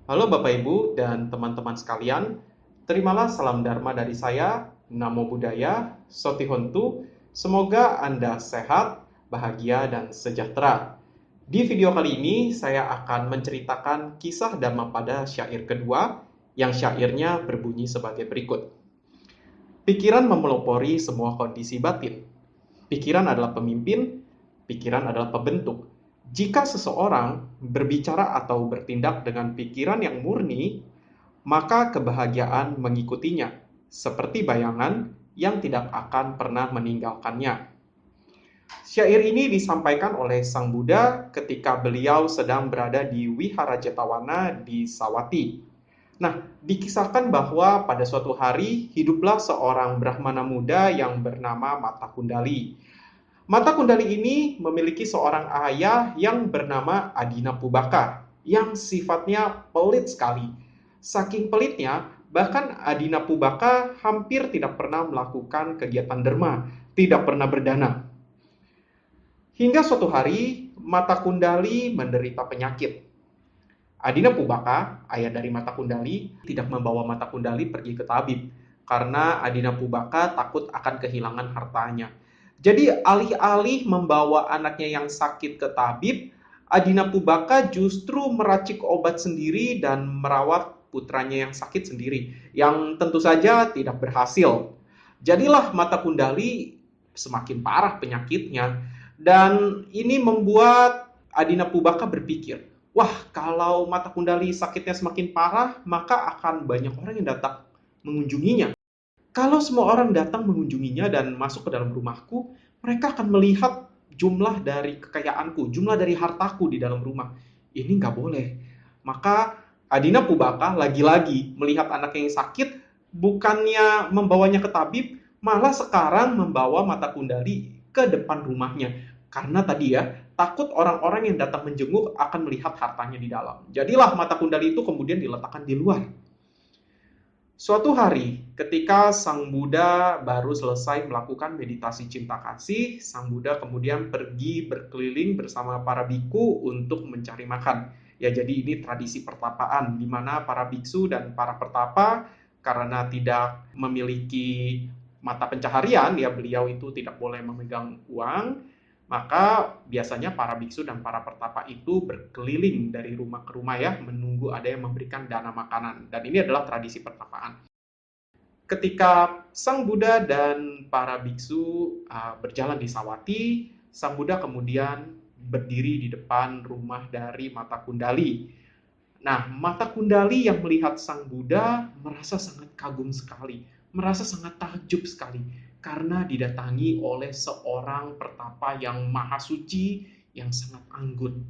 Halo Bapak Ibu dan teman-teman sekalian, terimalah salam Dharma dari saya, Namo Buddhaya, Sotihontu. Semoga Anda sehat, bahagia, dan sejahtera. Di video kali ini, saya akan menceritakan kisah Dhammapada syair kedua, yang syairnya berbunyi sebagai berikut. Pikiran memelopori semua kondisi batin. Pikiran adalah pemimpin, pikiran adalah pembentuk. Jika seseorang berbicara atau bertindak dengan pikiran yang murni, maka kebahagiaan mengikutinya, seperti bayangan yang tidak akan pernah meninggalkannya. Syair ini disampaikan oleh Sang Buddha ketika beliau sedang berada di Wihara Jetawana di Sawati. Nah, dikisahkan bahwa pada suatu hari hiduplah seorang Brahmana muda yang bernama Mata Kundali. Mata Kundali ini memiliki seorang ayah yang bernama Adina Pubaka, yang sifatnya pelit sekali. Saking pelitnya, bahkan Adina Pubaka hampir tidak pernah melakukan kegiatan derma, tidak pernah berdana. Hingga suatu hari, Mata Kundali menderita penyakit. Adina Pubaka, ayah dari Mata Kundali, tidak membawa Mata Kundali pergi ke tabib, karena Adina Pubaka takut akan kehilangan hartanya. Jadi alih-alih membawa anaknya yang sakit ke tabib, Adina Pubaka justru meracik obat sendiri dan merawat putranya yang sakit sendiri, yang tentu saja tidak berhasil. Jadilah Mata Kundali semakin parah penyakitnya, dan ini membuat Adina Pubaka berpikir, wah, kalau Mata Kundali sakitnya semakin parah, maka akan banyak orang yang datang mengunjunginya. Kalau semua orang datang mengunjunginya dan masuk ke dalam rumahku, mereka akan melihat jumlah dari kekayaanku, jumlah dari hartaku di dalam rumah. Ini nggak boleh. Maka Adina Pubaka lagi-lagi melihat anaknya yang sakit, bukannya membawanya ke tabib, malah sekarang membawa Mata Kundali ke depan rumahnya. Karena tadi ya, takut orang-orang yang datang menjenguk akan melihat hartanya di dalam. Jadilah Mata Kundali itu kemudian diletakkan di luar. Suatu hari, ketika Sang Buddha baru selesai melakukan meditasi cinta kasih, Sang Buddha kemudian pergi berkeliling bersama para biku untuk mencari makan. Ya, jadi ini tradisi pertapaan, di mana para biksu dan para pertapa, karena tidak memiliki mata pencaharian, ya beliau itu tidak boleh memegang uang, maka biasanya para biksu dan para pertapa itu berkeliling dari rumah ke rumah ya, menunggu ada yang memberikan dana makanan. Dan ini adalah tradisi pertapaan. Ketika Sang Buddha dan para biksu berjalan di Sawati, Sang Buddha kemudian berdiri di depan rumah dari Mata Kundali. Nah, Mata Kundali yang melihat Sang Buddha merasa sangat kagum sekali, merasa sangat takjub sekali, karena didatangi oleh seorang pertapa yang maha suci, yang sangat anggun.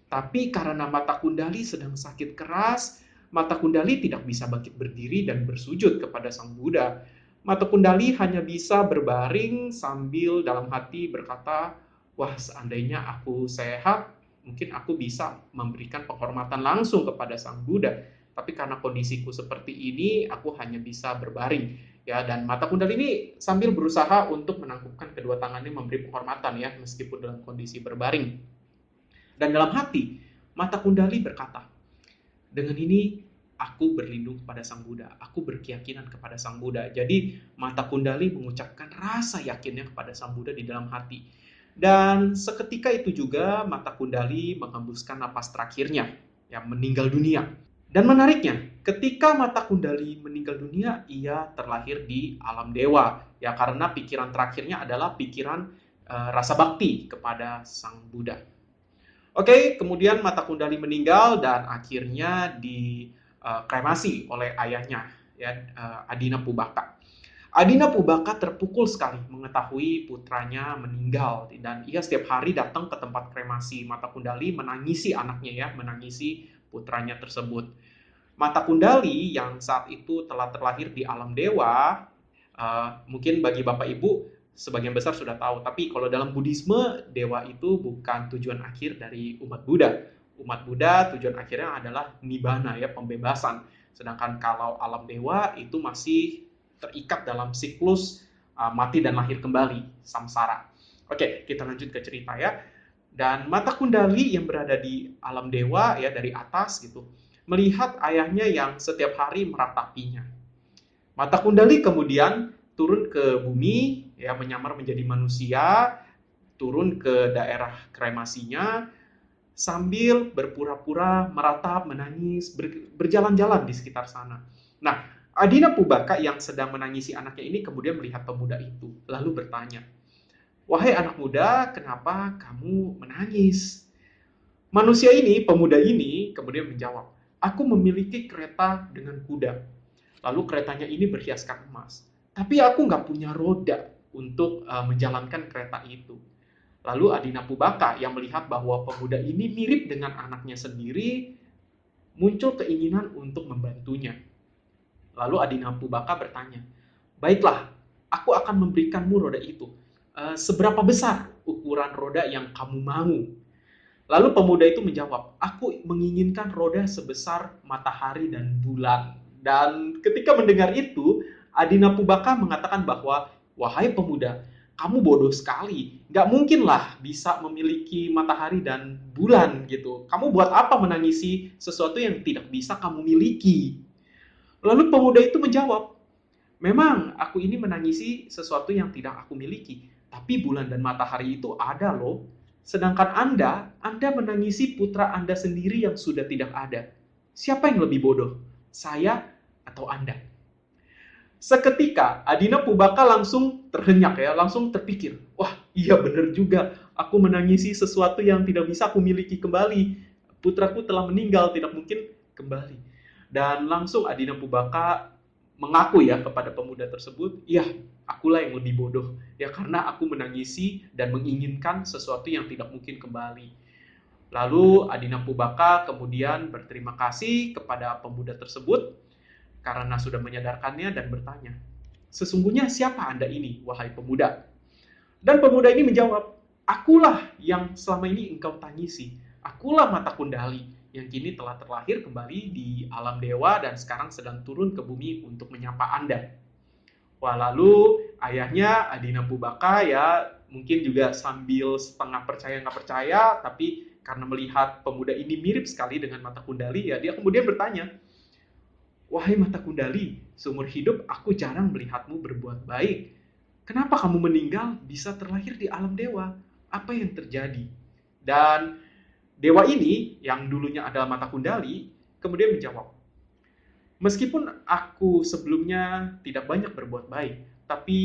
Tapi karena Mata Kundali sedang sakit keras, Mata Kundali tidak bisa bangkit berdiri dan bersujud kepada Sang Buddha. Mata Kundali hanya bisa berbaring sambil dalam hati berkata, wah, seandainya aku sehat, mungkin aku bisa memberikan penghormatan langsung kepada Sang Buddha. Tapi karena kondisiku seperti ini, aku hanya bisa berbaring. Ya, dan Mata Kundali ini sambil berusaha untuk menangkupkan kedua tangannya memberi penghormatan ya, meskipun dalam kondisi berbaring. Dan dalam hati, Mata Kundali berkata, dengan ini aku berlindung kepada Sang Buddha, aku berkeyakinan kepada Sang Buddha. Jadi Mata Kundali mengucapkan rasa yakinnya kepada Sang Buddha di dalam hati. Dan seketika itu juga Mata Kundali menghembuskan napas terakhirnya, yang meninggal dunia. Dan menariknya, ketika Mata Kundali meninggal dunia, ia terlahir di alam dewa. Ya, karena pikiran terakhirnya adalah pikiran rasa bakti kepada Sang Buddha. Oke, kemudian Mata Kundali meninggal dan akhirnya dikremasi oleh ayahnya, ya, Adina Pubaka. Adina Pubaka terpukul sekali mengetahui putranya meninggal dan ia setiap hari datang ke tempat kremasi Mata Kundali menangisi anaknya ya, menangisi putranya tersebut. Mata Kundali yang saat itu telah terlahir di alam dewa, mungkin bagi Bapak Ibu sebagian besar sudah tahu, tapi kalau dalam Buddhisme, dewa itu bukan tujuan akhir dari umat Buddha. Umat Buddha tujuan akhirnya adalah nibbana ya, pembebasan. Sedangkan kalau alam dewa itu masih terikat dalam siklus mati dan lahir kembali, samsara. Oke, kita lanjut ke cerita ya. Dan Mata Kundali yang berada di alam dewa ya dari atas gitu, melihat ayahnya yang setiap hari meratapinya. Mata Kundali kemudian turun ke bumi, ya menyamar menjadi manusia, turun ke daerah kremasinya, sambil berpura-pura meratap, menangis, berjalan-jalan di sekitar sana. Nah, Adina Pubaka yang sedang menangisi anaknya ini kemudian melihat pemuda itu, lalu bertanya, "Wahai anak muda, kenapa kamu menangis?" Manusia ini, pemuda ini, kemudian menjawab, "Aku memiliki kereta dengan kuda. Lalu keretanya ini berhiaskan emas. Tapi aku nggak punya roda untuk menjalankan kereta itu." Lalu Adina Pubaka yang melihat bahwa pemuda ini mirip dengan anaknya sendiri, muncul keinginan untuk membantunya. Lalu Adina Pubaka bertanya, "Baiklah, aku akan memberikanmu roda itu. Seberapa besar ukuran roda yang kamu mau?" Lalu pemuda itu menjawab, "Aku menginginkan roda sebesar matahari dan bulan." Dan ketika mendengar itu, Adina Pubaka mengatakan bahwa, "Wahai pemuda, kamu bodoh sekali. Nggak mungkinlah bisa memiliki matahari dan bulan gitu. Kamu buat apa menangisi sesuatu yang tidak bisa kamu miliki?" Lalu pemuda itu menjawab, "Memang aku ini menangisi sesuatu yang tidak aku miliki, tapi bulan dan matahari itu ada loh. Sedangkan Anda menangisi putra Anda sendiri yang sudah tidak ada. Siapa yang lebih bodoh? Saya atau Anda?" Seketika Adina Pubaka langsung terhenyak ya, langsung terpikir, "Wah, iya benar juga. Aku menangisi sesuatu yang tidak bisa aku miliki kembali. Putraku telah meninggal, tidak mungkin kembali." Dan langsung Adina Pubaka mengaku ya kepada pemuda tersebut, "Iya, akulah yang lebih bodoh ya karena aku menangisi dan menginginkan sesuatu yang tidak mungkin kembali." Lalu Adina Pubaka kemudian berterima kasih kepada pemuda tersebut karena sudah menyadarkannya dan bertanya, "Sesungguhnya siapa Anda ini, wahai pemuda?" Dan pemuda ini menjawab, "Akulah yang selama ini engkau tangisi. Akulah Mata Kundali yang kini telah terlahir kembali di alam dewa dan sekarang sedang turun ke bumi untuk menyapa Anda." Wah, lalu ayahnya Adina Pubaka ya mungkin juga sambil setengah percaya nggak percaya, tapi karena melihat pemuda ini mirip sekali dengan Mata Kundali, ya dia kemudian bertanya, "Wahai Mata Kundali, seumur hidup aku jarang melihatmu berbuat baik. Kenapa kamu meninggal bisa terlahir di alam dewa? Apa yang terjadi?" Dan dewa ini, yang dulunya adalah Mata Kundali, kemudian menjawab, "Meskipun aku sebelumnya tidak banyak berbuat baik, tapi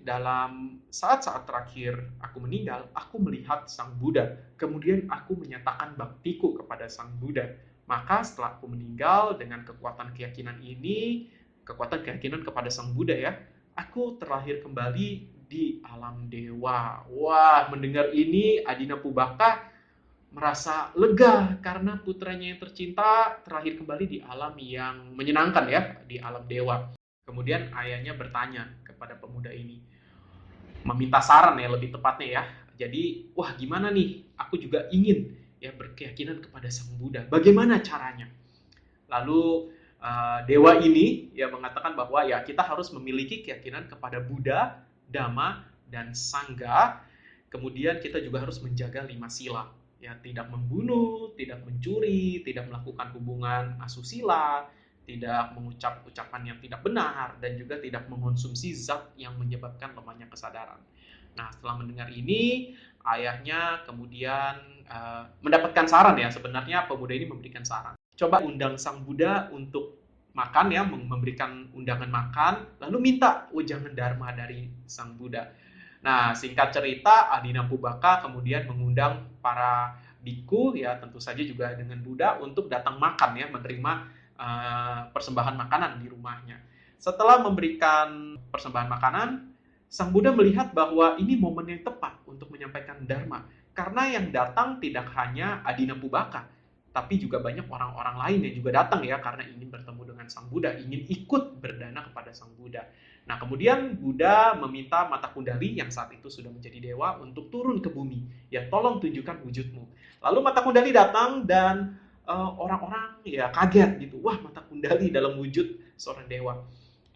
dalam saat-saat terakhir aku meninggal, aku melihat Sang Buddha. Kemudian aku menyatakan baktiku kepada Sang Buddha. Maka setelah aku meninggal dengan kekuatan keyakinan ini, kekuatan keyakinan kepada Sang Buddha ya, aku terlahir kembali di alam dewa." Wah, mendengar ini Adina Pubaka merasa lega karena putranya yang tercinta terlahir kembali di alam yang menyenangkan ya, di alam dewa. Kemudian ayahnya bertanya kepada pemuda ini, meminta saran ya lebih tepatnya ya. Jadi, "Wah, gimana nih? Aku juga ingin ya berkeyakinan kepada Sang Buddha. Bagaimana caranya?" Lalu dewa ini ya mengatakan bahwa ya kita harus memiliki keyakinan kepada Buddha, Dhamma, dan Sangha. Kemudian kita juga harus menjaga 5 sila. Ya, tidak membunuh, tidak mencuri, tidak melakukan hubungan asusila, tidak mengucap ucapan yang tidak benar, dan juga tidak mengonsumsi zat yang menyebabkan lemahnya kesadaran. Nah, setelah mendengar ini, ayahnya kemudian mendapatkan saran ya, sebenarnya pemuda ini memberikan saran. Coba undang Sang Buddha untuk makan ya, memberikan undangan makan, lalu minta wejangan dharma dari Sang Buddha. Nah, singkat cerita, Adina Pubaka kemudian mengundang para biku ya tentu saja juga dengan Buddha untuk datang makan ya, menerima persembahan makanan di rumahnya. Setelah memberikan persembahan makanan, Sang Buddha melihat bahwa ini momen yang tepat untuk menyampaikan dharma karena yang datang tidak hanya Adina Pubaka, tapi juga banyak orang-orang lain yang juga datang ya karena ingin bertemu dengan Sang Buddha, ingin ikut berdana kepada Sang Buddha. Nah, kemudian Buddha meminta Mata Kundali yang saat itu sudah menjadi dewa untuk turun ke bumi. Ya, tolong tunjukkan wujudmu. Lalu Mata Kundali datang dan orang-orang ya kaget gitu. Wah, Mata Kundali dalam wujud seorang dewa.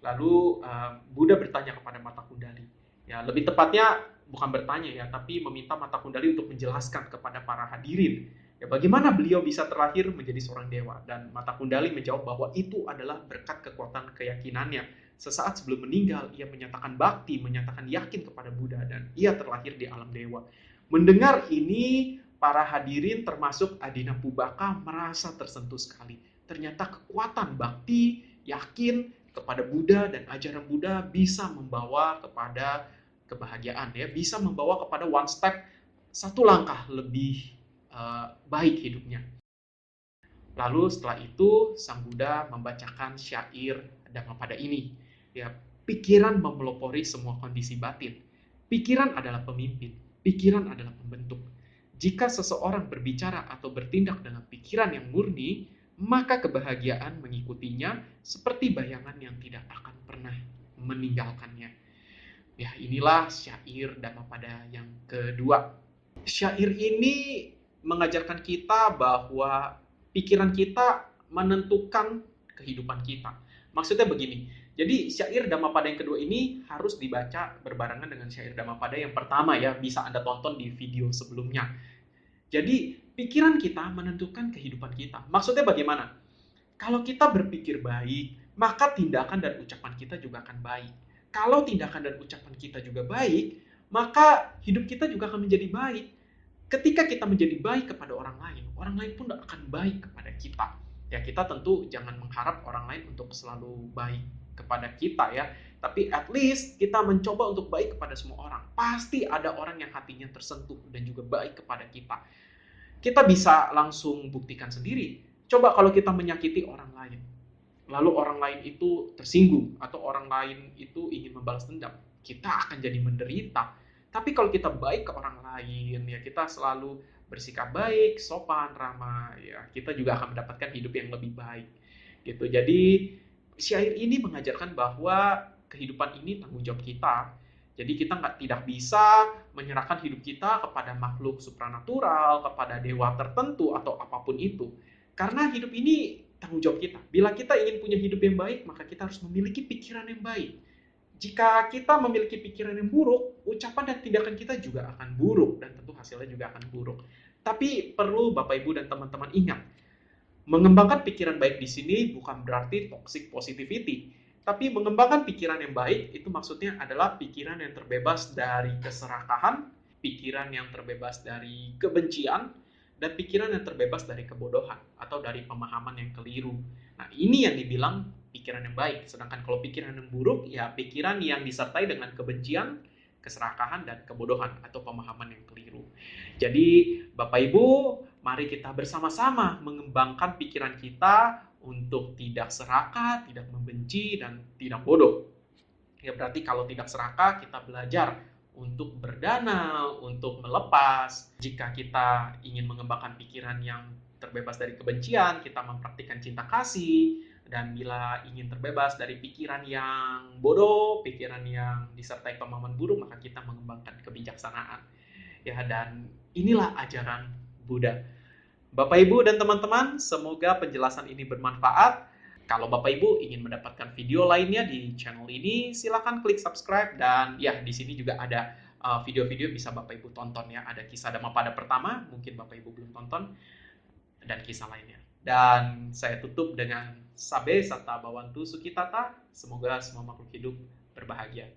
Lalu Buddha bertanya kepada Mata Kundali. Ya, lebih tepatnya bukan bertanya ya, tapi meminta Mata Kundali untuk menjelaskan kepada para hadirin Ya, bagaimana beliau bisa terlahir menjadi seorang dewa? Dan Mata Kundali menjawab bahwa itu adalah berkat kekuatan keyakinannya. Sesaat sebelum meninggal, ia menyatakan bakti, menyatakan yakin kepada Buddha, dan ia terlahir di alam dewa. Mendengar ini, para hadirin termasuk Adina Pubaka merasa tersentuh sekali. Ternyata kekuatan bakti, yakin kepada Buddha dan ajaran Buddha bisa membawa kepada kebahagiaan, ya, bisa membawa kepada one step, satu langkah lebih baik hidupnya. Lalu setelah itu Sang Buddha membacakan syair Dhammapada ini. Ya, pikiran memelopori semua kondisi batin. Pikiran adalah pemimpin, pikiran adalah pembentuk. Jika seseorang berbicara atau bertindak dengan pikiran yang murni, maka kebahagiaan mengikutinya seperti bayangan yang tidak akan pernah meninggalkannya. Ya, inilah syair Dhammapada yang kedua. Syair ini mengajarkan kita bahwa pikiran kita menentukan kehidupan kita. Maksudnya begini, jadi syair Dhammapada yang kedua ini harus dibaca berbarengan dengan syair Dhammapada yang pertama, ya, bisa Anda tonton di video sebelumnya. Jadi pikiran kita menentukan kehidupan kita. Maksudnya bagaimana? Kalau kita berpikir baik, maka tindakan dan ucapan kita juga akan baik. Kalau tindakan dan ucapan kita juga baik, maka hidup kita juga akan menjadi baik. Ketika kita menjadi baik kepada orang lain pun akan baik kepada kita. Ya, kita tentu jangan mengharap orang lain untuk selalu baik kepada kita, ya. Tapi at least kita mencoba untuk baik kepada semua orang. Pasti ada orang yang hatinya tersentuh dan juga baik kepada kita. Kita bisa langsung buktikan sendiri. Coba kalau kita menyakiti orang lain, lalu orang lain itu tersinggung, atau orang lain itu ingin membalas dendam, kita akan jadi menderita. Tapi kalau kita baik ke orang lain, ya, kita selalu bersikap baik, sopan, ramah, ya, kita juga akan mendapatkan hidup yang lebih baik. Gitu. Jadi syair ini mengajarkan bahwa kehidupan ini tanggung jawab kita. Jadi kita tidak bisa menyerahkan hidup kita kepada makhluk supranatural, kepada dewa tertentu, atau apapun itu. Karena hidup ini tanggung jawab kita. Bila kita ingin punya hidup yang baik, maka kita harus memiliki pikiran yang baik. Jika kita memiliki pikiran yang buruk, ucapan dan tindakan kita juga akan buruk, dan tentu hasilnya juga akan buruk. Tapi perlu Bapak Ibu dan teman-teman ingat, mengembangkan pikiran baik di sini bukan berarti toxic positivity, tapi mengembangkan pikiran yang baik itu maksudnya adalah pikiran yang terbebas dari keserakahan, pikiran yang terbebas dari kebencian, dan pikiran yang terbebas dari kebodohan atau dari pemahaman yang keliru. Nah, ini yang dibilang pikiran yang baik. Sedangkan kalau pikiran yang buruk, ya pikiran yang disertai dengan kebencian, keserakahan, dan kebodohan atau pemahaman yang keliru. Jadi, Bapak Ibu, mari kita bersama-sama mengembangkan pikiran kita untuk tidak serakah, tidak membenci, dan tidak bodoh. Ya, berarti kalau tidak serakah, kita belajar untuk berdana, untuk melepas. Jika kita ingin mengembangkan pikiran yang terbebas dari kebencian, kita mempraktikkan cinta kasih. Dan bila ingin terbebas dari pikiran yang bodoh, pikiran yang disertai pemahaman buruk, maka kita mengembangkan kebijaksanaan. Ya, dan inilah ajaran Buddha. Bapak Ibu dan teman-teman, semoga penjelasan ini bermanfaat. Kalau Bapak Ibu ingin mendapatkan video lainnya di channel ini, silakan klik subscribe, dan ya, di sini juga ada video-video bisa Bapak Ibu tonton, ya. Ada kisah Dhammapada pertama, mungkin Bapak Ibu belum tonton, dan kisah lainnya. Dan saya tutup dengan Sabe Sata Bhavantu Sukhitata. Semoga semua makhluk hidup berbahagia.